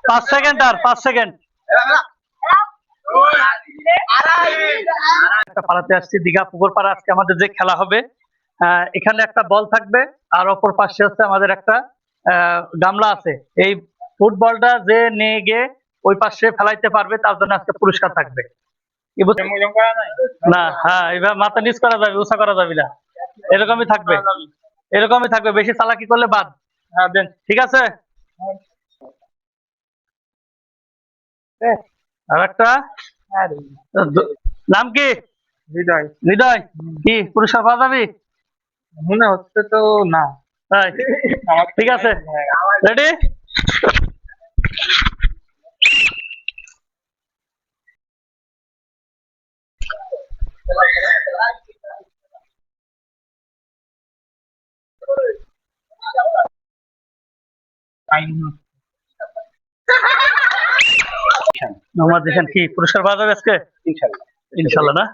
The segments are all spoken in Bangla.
5 সেকেন্ড আর 5 সেকেন্ড। পাড়াতে আসছি দীঘা পুকুর পাড়া। আজকে আমাদের যে খেলা হবে, এখানে একটা বল থাকবে আর অপর পাশে হচ্ছে আমাদের একটা গামলা আছে। এই ফুটবলটা যে নিয়ে গিয়ে ওই পাশে ফেলাইতে পারবে তার জন্য আজকে পুরস্কার থাকবে। না, হ্যাঁ, এবার মাথা নিচ করা যাবে, উঁচা করা যাবে না। এরকমই থাকবে, এরকমই থাকবে। বেশি চালাকি করলে বাদ। হ্যাঁ দেন, ঠিক আছে। আর একটা নাম কি? হৃদয়। হৃদয়, কি পুরস্কার পাওয়া যাবে? মনে হচ্ছে তো না। তাই, ঠিক আছে, রেডি। মোহাম্মদ জিশান, কি পুরস্কার পাওয়া যাবে আজকে? ইনশাল্লাহ। ইনশাল্লাহ না?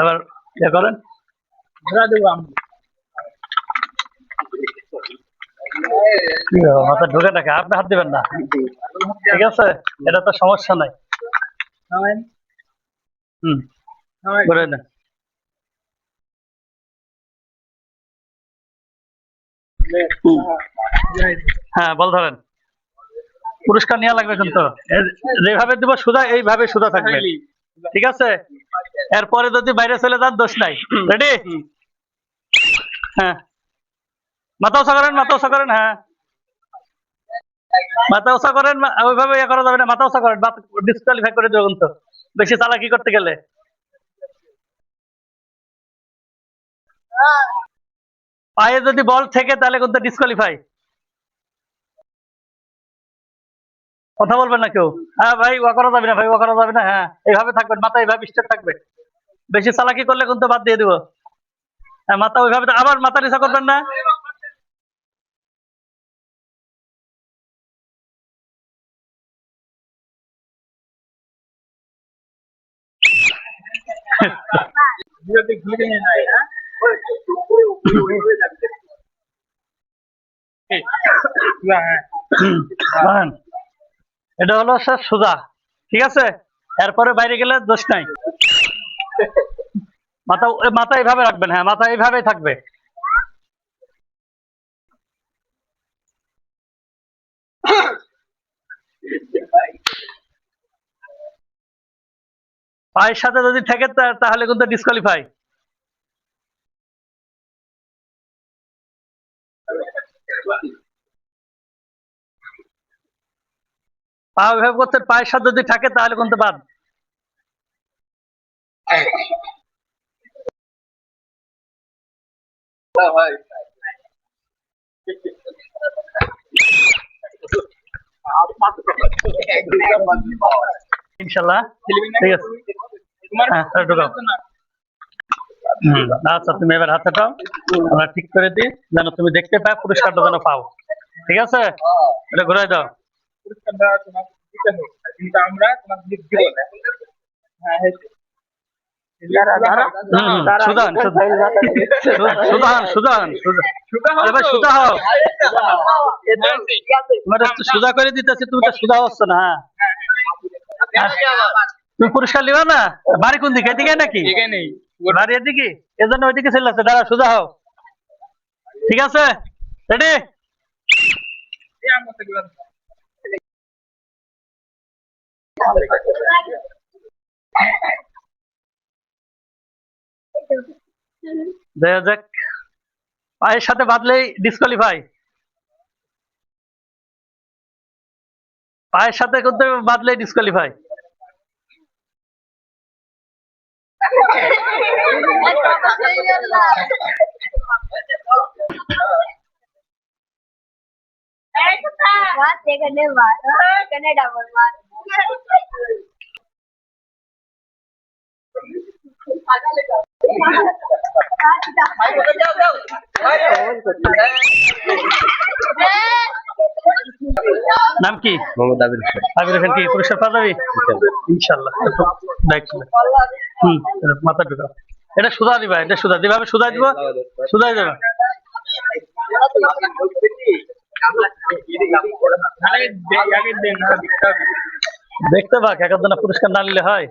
এবার ইয়ে করেন, মাথা ঢুকে থাকে, আপনি হাত দিবেন না, ঠিক আছে? এটা তো সমস্যা নাই। করে দেন। হ্যাঁ, বল ধরেন। পুরস্কার নেওয়া লাগবে কিন্তু যেভাবে দিব সোজা, এইভাবে সোজা থাকবে, ঠিক আছে? এরপরে যদি বাইরে চলে যান দোষ নাই। রেডি? হ্যাঁ, মাথা উঁচা করেন, মাথা উঁচা করেন। হ্যাঁ, মাথা উঁচা করেন। ওইভাবে ইয়ে করা যাবে না, মাথা উঁচা করেন। ডিসকুয়ালিফাই করে দেবো কিন্তু বেশি চালাকি করতে গেলে। পায়ে যদি বল থেকে তাহলে কিন্তু ডিসকুয়ালিফাই। কথা বলবেন না কেউ। হ্যাঁ ভাই, ওয়া করা যাবে না, ভাই ওয়া করা যাবে না। হ্যাঁ, এইভাবে থাকবেন, মাথা এইভাবে স্ট্রেট থাকবে। বেশি চালাকি করলে কিন্তু বাদ দিয়ে দিব। হ্যাঁ, মাথা ওইভাবে, আবার মাথা নিচা করবেন না। এটা হলো স্যার সোজা, ঠিক আছে? এরপরে বাইরে গেলে দোষ নাই। মাথা, মাথা এইভাবে রাখবেন। হ্যাঁ, মাথা এইভাবেই থাকবে। পায়ের সাথে যদি থাকে তাহলে কিন্তু ডিসকোয়ালিফাই। পা ওইভাবে করতে, পায়ের সাথে যদি থাকে তাহলে কিন্তু বাদ। ইনশাল্লাহ, ঠিক আছে। হ্যাঁ, ঢুকাও। আচ্ছা, তুমি এবার হাতে পাও, আমরা ঠিক করে দিই যেন তুমি দেখতে পাও, পুরস্কারটা যেন পাও, ঠিক আছে? এটা ঘুরাই দাও। সুদান, সুদান, সুদান, সুদা হও। সুদা করে দিতেছি, তুমি তো সুদা হচ্ছ না। হ্যাঁ, তুমি পুরস্কার লিবা না? বাড়ি কোন দিকে? এদিকে নাকি? বাড়ি এদিকে, এজন্য ওইদিকে চলে আসছে। দাঁড়া, সোজা হও, ঠিক আছে? রেডি? দেখা যাক, পায়ের সাথে বাঁধলেই ডিসকোয়ালিফাই। পায়ের সাথে করতে বাঁধলেই ডিসকোয়ালিফাই। নাম কি? মোহাম্মদ আবির হোসেন। আবির হোসেন, কি পুরস্কার পাওয়া যাবে? ইনশাল্লাহ। মাথা ঢুকাও। এটা সুদা দিবা, এটা সুদা, যেভাবে সুদাই দিব সুদাই দেবে। দেখতে পাক একজন পুরস্কার না নিলে হয়।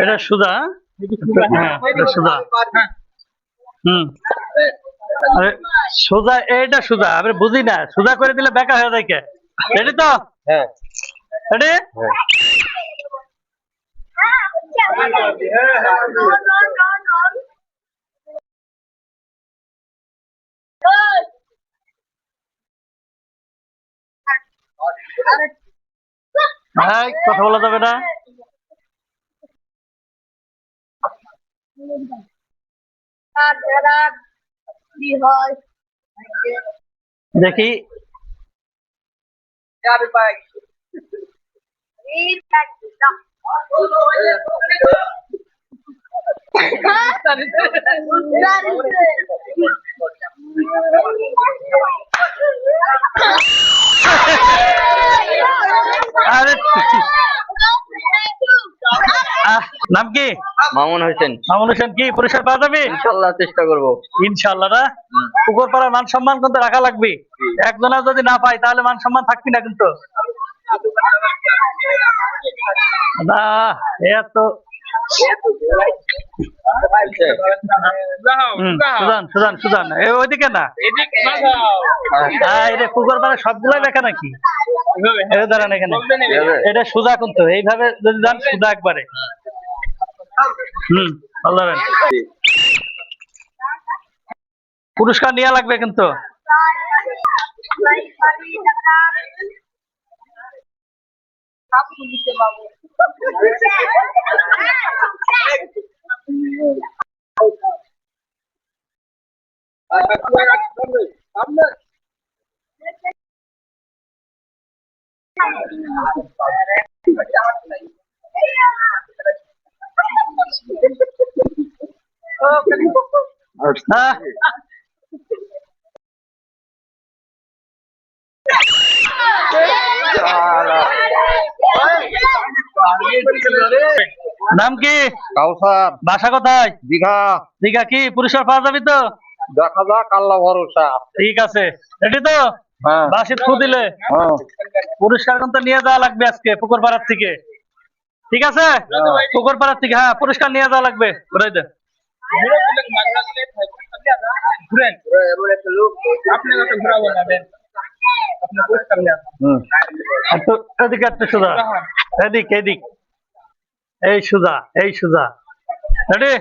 এটা সুজা, হ্যাঁ এটা সুজা। আরে সোজা, এইটা সুজা আমি বুঝি না, সুজা করে দিলে বেকা হয়ে যায় কে? রেডি তো? হ্যাঁ রেডি? হ্যাঁ, কথা বলা যাবে না। দেখি আরে নাম কি? মামুন হোসেন। মামুন হোসেন, কি পুরস্কার পাওয়া যাবে? ইনশাল্লাহ চেষ্টা করবো। ইনশাল্লাহ না? পুকুর পাড়ার মান সম্মান কিন্তু রাখা লাগবে। একজনা যদি না পাই তাহলে মান সম্মান থাকবি না কিন্তু। না এত সুজান সুজান সুজান ওইদিকে না, এটা পুকুর পাড়া সবগুলাই দেখা নাকি? দাঁড়ান এখানে, এটা সুজা কিন্তু এইভাবে যদি যান সুজা একবারে। বলবেন পুরস্কার নেওয়া লাগবে কিন্তু। নাম কি? কাউসার। বাসা কোথায়? দীঘা। দীঘা, কি পুরস্কার পাওয়া যাবে তো? দেখা যাক, আল্লাহ ভরসা। ঠিক আছে, রেডি তো? হ্যাঁ। বাসি থু দিলে পুরস্কার কিন্তু নিয়ে যাওয়া লাগবে আজকে পুকুর পাড়ার থেকে। ঠিক আছে, পুকুর পাড়ার থেকে হ্যাঁ পুরস্কার নিয়ে যাওয়া লাগবে। ঘুরাই দেন। এদিকে একটা সুজা, এদিক এদিক, এই সুজা এই সুজা। রেডি?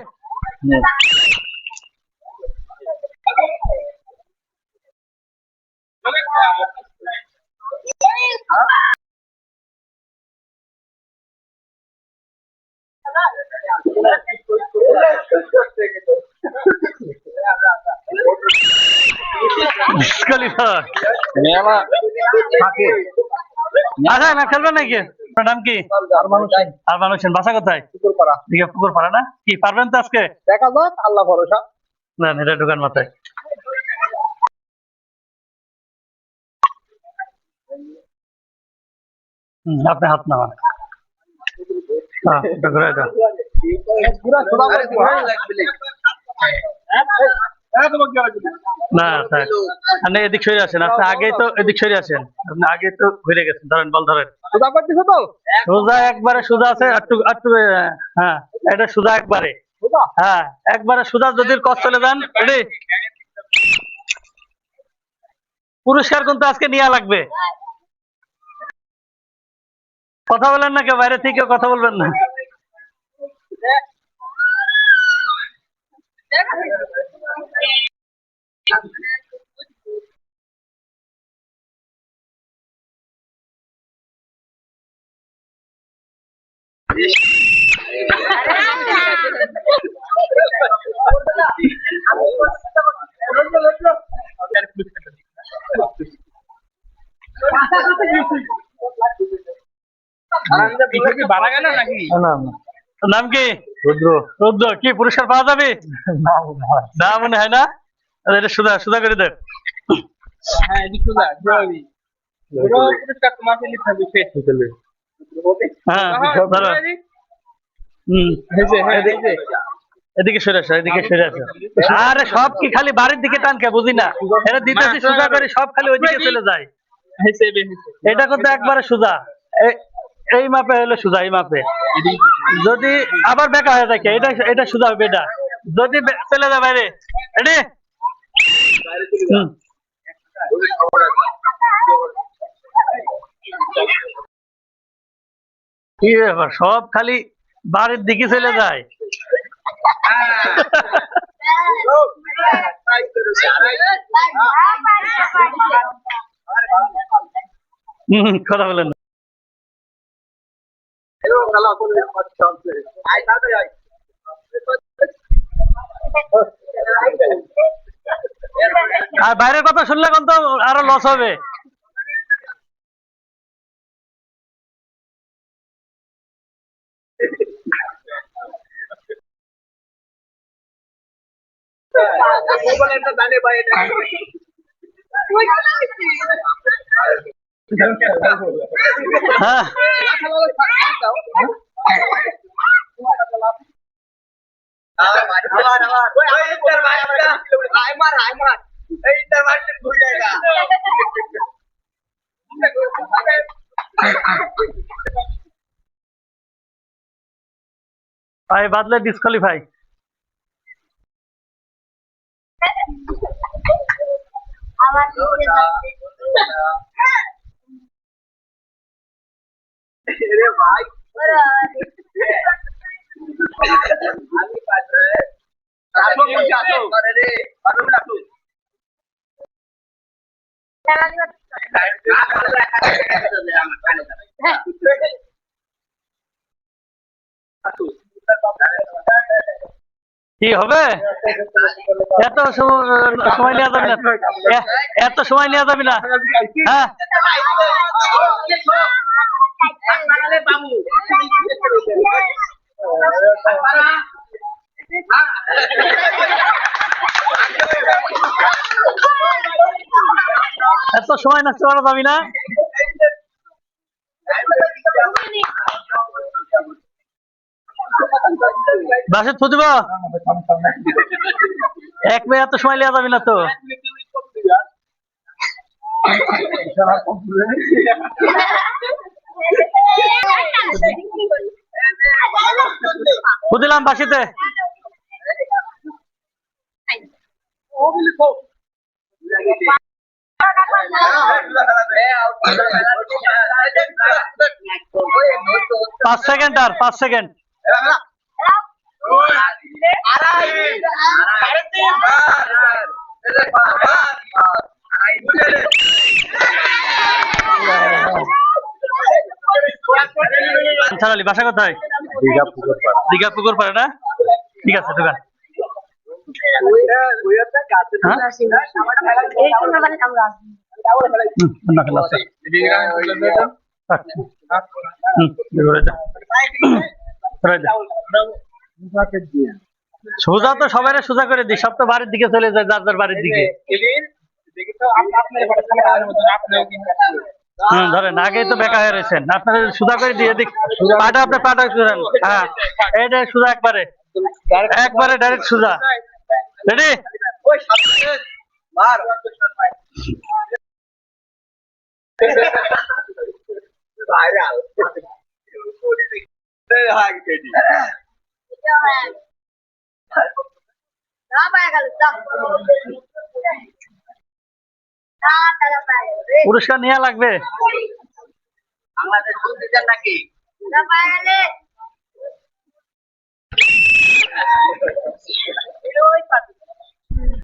আচ্ছা না খেলবেন নাকি? আপনার নাম কি? আরমান হোসেন। বাসা কোথায়? পুকুর পাড়া না? কি পারবেন তো আজকে? দেখা যাক, আল্লাহ ভরসা। না এটা ঢুকান মাথায়। আপনি হাত নামান। ঘুরাই দেন। না আপনি এদিক সরে আসেন, আপনি আগেই তো এদিক সরে আসেন, আপনি আগে তো ঘুরে গেছেন। ধরেন বল ধরেন। সোজা একবারে সোজা আছে, একটু একটু হ্যাঁ এটা সোজা একবারে, হ্যাঁ একবারে সোজা। যদি কষ্ট চলে যান, রেডি? পুরস্কার কিন্তু আজকে নেওয়া লাগবে। কথা বলেন না কেউ, বাইরে থেকে কথা বলবেন না। নাম কি? রুদ্র। রুদ্র, কি পুরস্কার পাওয়া যাবে? না মনে হয় না। এটা সুদা সুদা করে দেন। হ্যাঁ এদিকে সরে আসো, এদিকে সরে আসো। আরে সব কি খালি বাড়ির দিকে টানকে বুঝি না, এটা দিতেছি সোজা করে সব খালি ওইদিকে চলে যায়। এটা কিন্তু একবারে সোজা, এই মাপে হলো সোজা, এই মাপে যদি আবার বেঁকা হয়ে থাকে এটা এটা সোজা হবে। এটা যদি চলে যায় বাইরে, রেডি? কি ব্যাপার, সব খালি বাড়ির দিকে চলে যায়। কথা বলেন না। আর বাইরের কথা শুনলে কিন্তু আরো লস হবে। হ্যাঁ ভাই, বাদলে ডিসকোয়ালিফাই। কি হবে? এত সময় নেওয়া যাবে না, এত সময় নেওয়া যাবে না। হ্যাঁ এত সময় নষ্ট করা যাবে না। বাসে থু দিব, এক মেয়ে এত সময় নেওয়া যাবে না তো। বুঝলাম বাসিতে। পাঁচ সেকেন্ড, আর 5 সেকেন্ড। বাসা কোথায়? দীঘা পুকুর পাড়ে না? ঠিক আছে দোকান। সোজা তো সবাই সোজা করে দিই, সব তো বাড়ির দিকে চলে যায়, যার যার বাড়ির দিকে। ধরেন আগেই তো বেকা হয়ে রয়েছেন, আপনারা সোজা করে দিয়ে দিক পাটা, আপনার পাটা করেন। হ্যাঁ এইটা সোজা, একবারে একবারে ডাইরেক্ট সোজা। রেডি? পুরস্কার নেওয়া লাগবে।